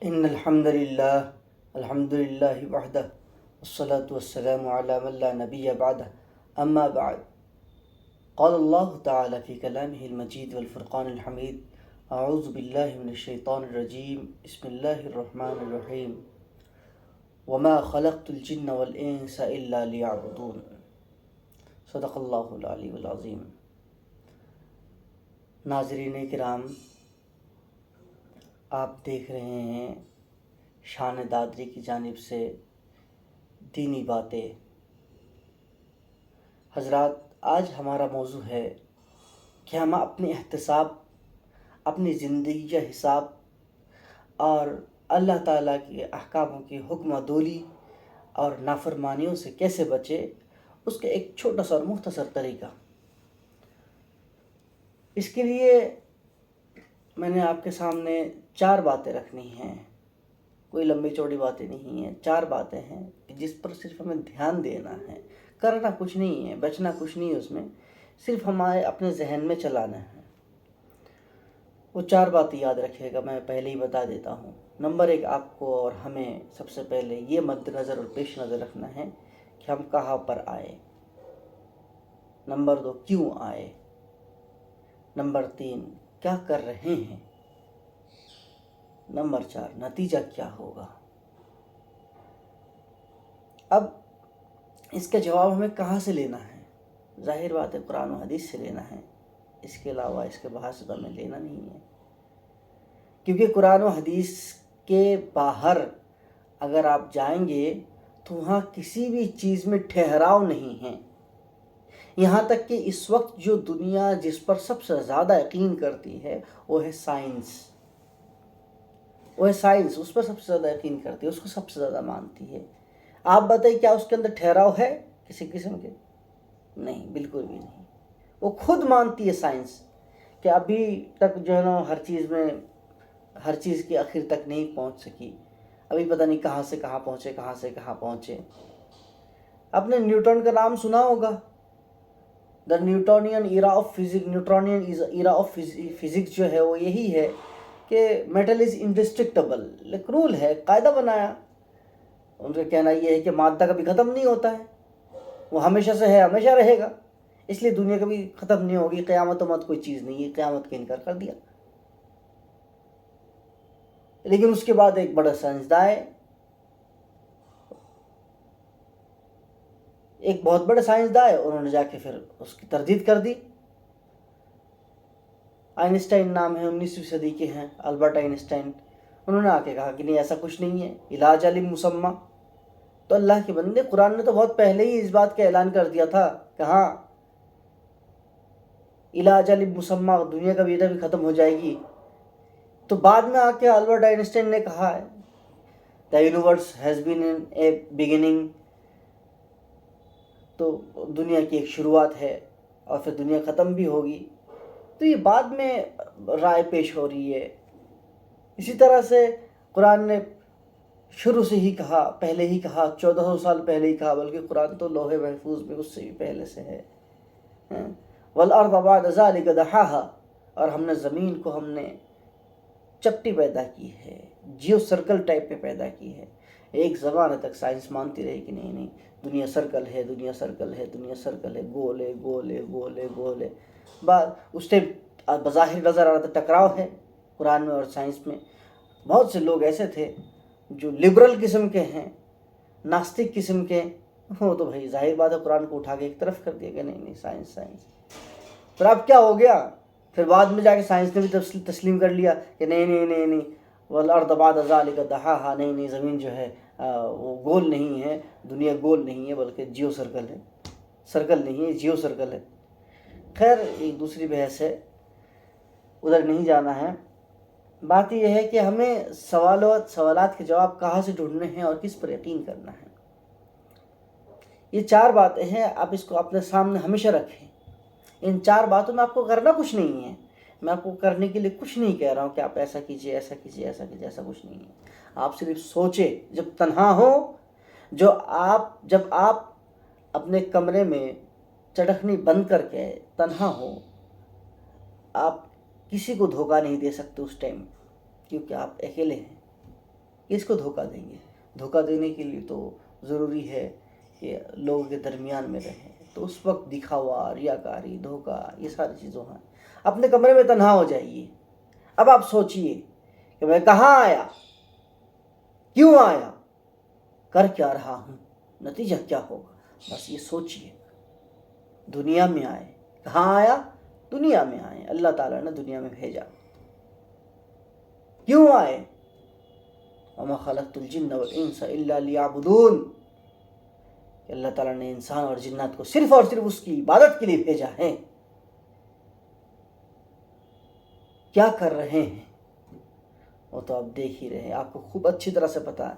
إن الحمد لله وحده والصلاة والسلام على من لا نبي بعده أما بعد. قال الله تعالى في كلامه المجيد والفرقان الحميد: أعوذ بالله من الشيطان الرجيم، بسم الله الرحمن الرحيم، وما خلقت الجن والإنس إلا ليعبدون. صدق اللہ العلی العظیم. ناظرین کرام، آپ دیکھ رہے ہیں شان دادری کی جانب سے دینی باتیں. حضرات، آج ہمارا موضوع ہے کہ ہم اپنے احتساب، اپنی زندگی کا حساب اور اللہ تعالیٰ کے احکاموں کی حکم دولی اور نافرمانیوں سے کیسے بچے، اس کا ایک چھوٹا سا اور مختصر طریقہ. اس کے لیے میں نے آپ کے سامنے 4 باتیں رکھنی ہیں. کوئی لمبی چوڑی باتیں نہیں ہیں، 4 باتیں ہیں کہ جس پر صرف ہمیں دھیان دینا ہے. کرنا کچھ نہیں ہے، بچنا کچھ نہیں ہے، اس میں صرف ہمارے اپنے ذہن میں چلانا ہے. وہ 4 باتیں یاد رکھیے گا، میں پہلے ہی بتا دیتا ہوں. نمبر 1، آپ کو اور ہمیں سب سے پہلے یہ مد نظر اور پیش نظر رکھنا ہے کہ ہم کہاں پر آئے. نمبر 2، کیوں آئے. نمبر 3، کیا کر رہے ہیں. نمبر 4، نتیجہ کیا ہوگا. اب اس کا جواب ہمیں کہاں سے لینا ہے؟ ظاہر بات ہے قرآن و حدیث سے لینا ہے. اس کے علاوہ اس کے باہر سے تو ہمیں لینا نہیں ہے، کیونکہ قرآن و حدیث کے باہر اگر آپ جائیں گے تو وہاں کسی بھی چیز میں ٹھہراؤ نہیں ہے. یہاں تک کہ اس وقت جو دنیا جس پر سب سے زیادہ یقین کرتی ہے وہ ہے سائنس. اس پر سب سے زیادہ یقین کرتی ہے، اس کو سب سے زیادہ مانتی ہے. آپ بتائیے کیا اس کے اندر ٹھہراؤ ہے کسی قسم کے؟ نہیں، بالکل بھی نہیں. وہ خود مانتی ہے سائنس کہ ابھی تک جو ہے نا ہر چیز کے آخر تک نہیں پہنچ سکی. ابھی پتہ نہیں کہاں سے کہاں پہنچے. آپ نے نیوٹن کا نام سنا ہوگا. دا نیوٹونین ایرا آف فزکس جو ہے وہ یہی ہے کہ میٹل از انڈسٹرکٹیبل. ایک رول ہے، قاعدہ بنایا. ان کا کہنا یہ ہے کہ مادہ کبھی ختم نہیں ہوتا ہے، وہ ہمیشہ سے ہے، ہمیشہ رہے گا. اس لیے دنیا کبھی ختم نہیں ہوگی. قیامت و مت کوئی چیز نہیں ہے، قیامت کا انکار کر دیا. لیکن اس کے بعد ایک بڑا سائنسداں ہے، ایک بہت بڑے سائنسداں ہے، انہوں نے جا کے پھر اس کی تردید کر دی. آئنسٹائن نام ہے، 19ویں صدی کے ہیں، البرٹ آئنسٹائن. انہوں نے آ کے کہا کہ نہیں، ایسا کچھ نہیں ہے، علاج علم مسمہ. تو اللہ کے بندے، قرآن نے تو بہت پہلے ہی اس بات کا اعلان کر دیا تھا کہ ہاں علاج علم مسمہ، دنیا کا بیٹا بھی ختم ہو جائے گی. تو بعد میں آ کے البرٹ آئنسٹائن نے کہا ہے the universe has been in a beginning. تو دنیا کی ایک شروعات ہے اور پھر دنیا ختم بھی ہوگی. تو یہ بعد میں رائے پیش ہو رہی ہے. اسی طرح سے قرآن نے شروع سے ہی کہا، پہلے ہی کہا، 1400 سال پہلے ہی کہا، بلکہ قرآن تو لوح محفوظ میں اس سے بھی پہلے سے ہے. وَالْأَرْضَ بَعْدَ ذَلِكَ دَحَاهَا، اور ہم نے زمین کو چپٹی پیدا کی ہے، جیو سرکل ٹائپ پہ پیدا کی ہے. ایک زمانے تک سائنس مانتی رہی کہ نہیں، دنیا سرکل ہے، گول ہے. بعد اس ٹائم بظاہر نظر آ رہا تھا ٹکراؤ ہے قرآن میں اور سائنس میں. بہت سے لوگ ایسے تھے جو لبرل قسم کے ہیں، ناستک قسم کے، وہ تو بھائی ظاہر بات ہے قرآن کو اٹھا کے ایک طرف کر دیا کہ نہیں سائنس. پھر اب کیا ہو گیا؟ پھر بعد میں جا کے سائنس نے بھی تسلیم کر لیا کہ نہیں وَالْأَرْضَ بَعْدَ ذَلِكَ دَحَاهَا، نہیں زمین جو ہے وہ گول نہیں ہے، دنیا گول نہیں ہے، بلکہ جیو سرکل ہے. سرکل نہیں ہے، جیو سرکل ہے. خیر، ایک دوسری بحث ہے، ادھر نہیں جانا ہے. بات یہ ہے کہ ہمیں سوالات کے جواب کہاں سے ڈھونڈنے ہیں اور کس پر یقین کرنا ہے. یہ 4 باتیں ہیں، آپ اس کو اپنے سامنے ہمیشہ رکھیں. ان 4 باتوں میں آپ کو کرنا کچھ نہیں ہے. میں آپ کو کرنے کے لیے کچھ نہیں کہہ رہا ہوں کہ آپ ایسا کیجئے، ایسا کچھ نہیں ہے. آپ صرف سوچیں، جب تنہا ہو، جب آپ اپنے کمرے میں چٹخنی بند کر کے تنہا ہو، آپ کسی کو دھوکہ نہیں دے سکتے اس ٹائم، کیونکہ آپ اکیلے ہیں. کہ اس کو دھوکہ دیں گے. دھوکہ دینے کے لیے تو ضروری ہے کہ لوگوں کے درمیان میں رہیں. تو اس وقت دکھاوا، ریاکاری، دھوکہ، یہ ساری چیزوں ہیں. اپنے کمرے میں تنہا ہو جائیے. اب آپ سوچئے کہ میں کہاں آیا، کیوں آیا، کر کیا رہا ہوں، نتیجہ کیا ہوگا. بس یہ سوچئے. دنیا میں آئے، کہاں آیا؟ دنیا میں آئے. اللہ تعالیٰ نے دنیا میں بھیجا. کیوں آئے؟ وَمَا خَلَقْتُ الْجِنَّ وَالْإِنسَ إِلَّا لِيَعْبُدُونَ. کہ اللہ تعالیٰ نے انسان اور جنات کو صرف اور صرف اس کی عبادت کے لیے بھیجا ہے. کیا کر رہے ہیں وہ تو آپ دیکھ ہی رہے ہیں. آپ کو خوب اچھی طرح سے پتا ہے،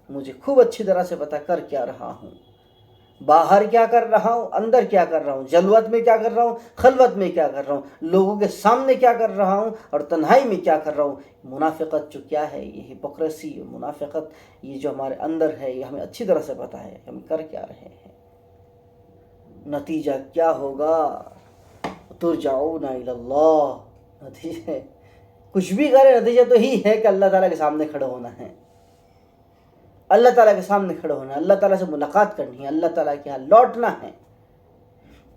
مجھے خوب اچھی طرح سے پتا کر کیا رہا ہوں، باہر کیا کر رہا ہوں، اندر کیا کر رہا ہوں، جلوت میں کیا کر رہا ہوں، خلوت میں کیا کر رہا ہوں، لوگوں کے سامنے کیا کر رہا ہوں اور تنہائی میں کیا کر رہا ہوں. منافقت جو کیا ہے، یہ ہپوکریسی، منافقت، یہ جو ہمارے اندر ہے، یہ ہمیں اچھی طرح سے پتا ہے ہم کر کیا رہے ہیں. نتیجہ کیا ہوگا؟ ترجعون الی اللہ. نتیجہ کچھ بھی کرے، نتیجہ تو ہی ہے کہ اللہ تعالیٰ کے سامنے کھڑے ہونا ہے. اللہ تعالیٰ کے سامنے کھڑے ہونا ہے، اللہ تعالیٰ سے ملاقات کرنی ہے، اللہ تعالیٰ کے ہاں لوٹنا ہے.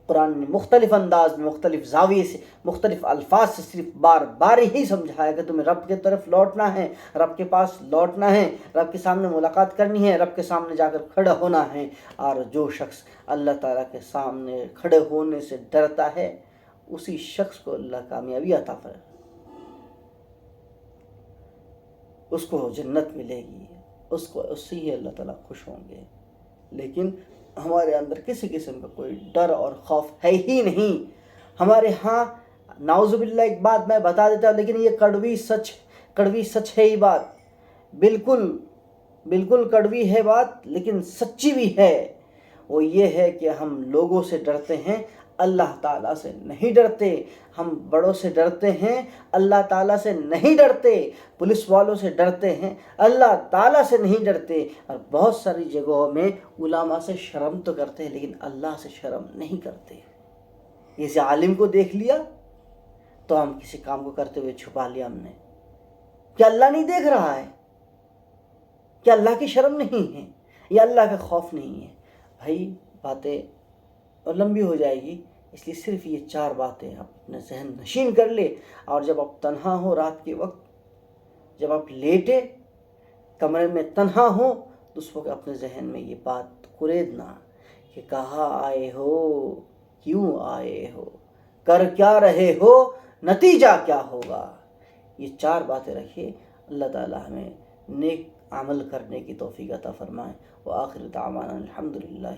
قرآن نے مختلف انداز میں، مختلف زاویے سے، مختلف الفاظ سے صرف بار بار ہی سمجھایا کہ تمہیں رب کی طرف لوٹنا ہے، رب کے پاس لوٹنا ہے، رب کے سامنے ملاقات کرنی ہے، رب کے سامنے جا کر کھڑا ہونا ہے. اور جو شخص اللہ تعالیٰ کے سامنے کھڑے ہونے سے ڈرتا ہے، اسی شخص کو اللہ کامیابی عطا فرمائے، اس کو جنت ملے گی، اس سے ہی اللہ تعالیٰ خوش ہوں گے. لیکن ہمارے اندر کسی قسم کا کوئی ڈر اور خوف ہے ہی نہیں. ہمارے ہاں نعوذ باللہ ایک بات میں بتا دیتا ہوں، لیکن یہ کڑوی سچ ہے. یہ بات بالکل کڑوی ہے بات، لیکن سچی بھی ہے. وہ یہ ہے کہ ہم لوگوں سے ڈرتے ہیں، اللہ تعالیٰ سے نہیں ڈرتے. ہم بڑوں سے ڈرتے ہیں، اللہ تعالیٰ سے نہیں ڈرتے. پولیس والوں سے ڈرتے ہیں، اللہ تعالیٰ سے نہیں ڈرتے. اور بہت ساری جگہوں میں علماء سے شرم تو کرتے ہیں، لیکن اللہ سے شرم نہیں کرتے. جیسے عالم کو دیکھ لیا تو ہم کسی کام کو کرتے ہوئے چھپا لیا ہم نے. کیا اللہ نہیں دیکھ رہا ہے؟ کیا اللہ کی شرم نہیں ہے؟ یا اللہ کا خوف نہیں ہے؟ بھائی باتیں اور لمبی ہو جائے گی، اس لیے صرف یہ 4 باتیں آپ اپنے ذہن نشین کر لے. اور جب آپ تنہا ہو رات کے وقت، جب آپ لیٹے کمرے میں تنہا ہو، تو اس وقت اپنے ذہن میں یہ بات قریدنا کہ کہاں آئے ہو، کیوں آئے ہو، کر کیا رہے ہو، نتیجہ کیا ہوگا. یہ 4 باتیں رکھیے. اللہ تعالیٰ ہمیں نیک عمل کرنے کی توفیق عطا فرمائے. وآخر دعوانا الحمدللہ.